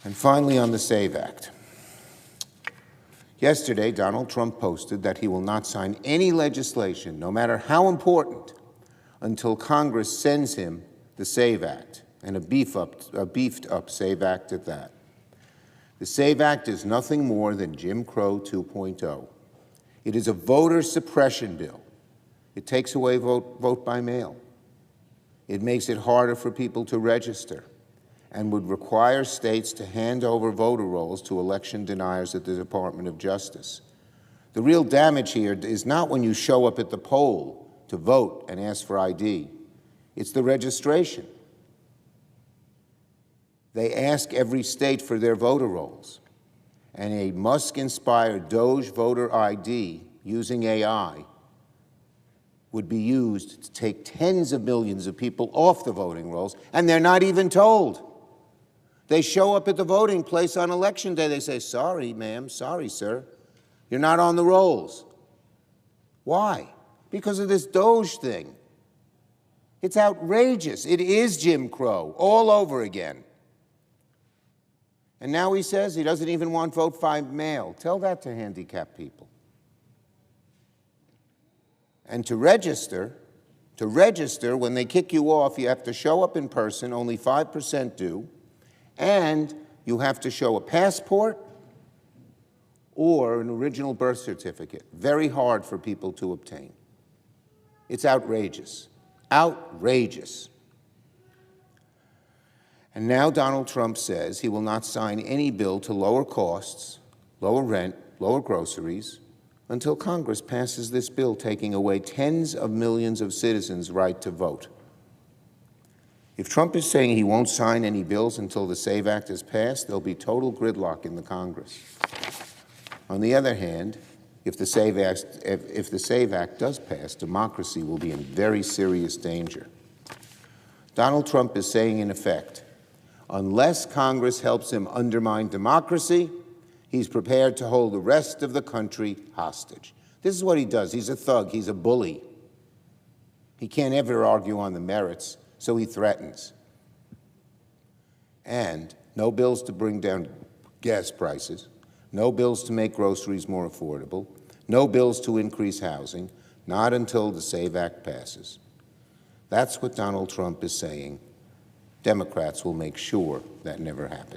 And finally, on the SAVE Act. Yesterday, Donald Trump posted that he will not sign any legislation, no matter how important, until Congress sends him the SAVE Act, and a beefed-up SAVE Act at that. The SAVE Act is nothing more than Jim Crow 2.0. It is a voter suppression bill. It takes away vote by mail. It makes it harder for people to register and would require states to hand over voter rolls to election deniers at the Department of Justice. The real damage here is not when you show up at the poll to vote and ask for ID. It's the registration. They ask every state for their voter rolls, and a Musk-inspired Doge voter ID using AI would be used to take tens of millions of people off the voting rolls, and they're not even told. They show up at the voting place on Election Day. They say, sorry, ma'am, sorry, sir, you're not on the rolls. Why? Because of this Doge thing. It's outrageous. It is Jim Crow all over again. And now he says he doesn't even want vote by mail. Tell that to handicapped people. And to register, when they kick you off, you have to show up in person, only 5% do, and you have to show a passport or an original birth certificate. Very hard for people to obtain. It's outrageous. Outrageous. And now Donald Trump says he will not sign any bill to lower costs, lower rent, lower groceries, until Congress passes this bill taking away tens of millions of citizens' right to vote. If Trump is saying he won't sign any bills until the SAVE Act is passed, there'll be total gridlock in the Congress. On the other hand, if the SAVE Act does pass, democracy will be in very serious danger. Donald Trump is saying, in effect, unless Congress helps him undermine democracy, he's prepared to hold the rest of the country hostage. This is what he does. He's a thug. He's a bully. He can't ever argue on the merits, so he threatens. And no bills to bring down gas prices, no bills to make groceries more affordable, no bills to increase housing, not until the SAVE Act passes. That's what Donald Trump is saying. Democrats will make sure that never happens.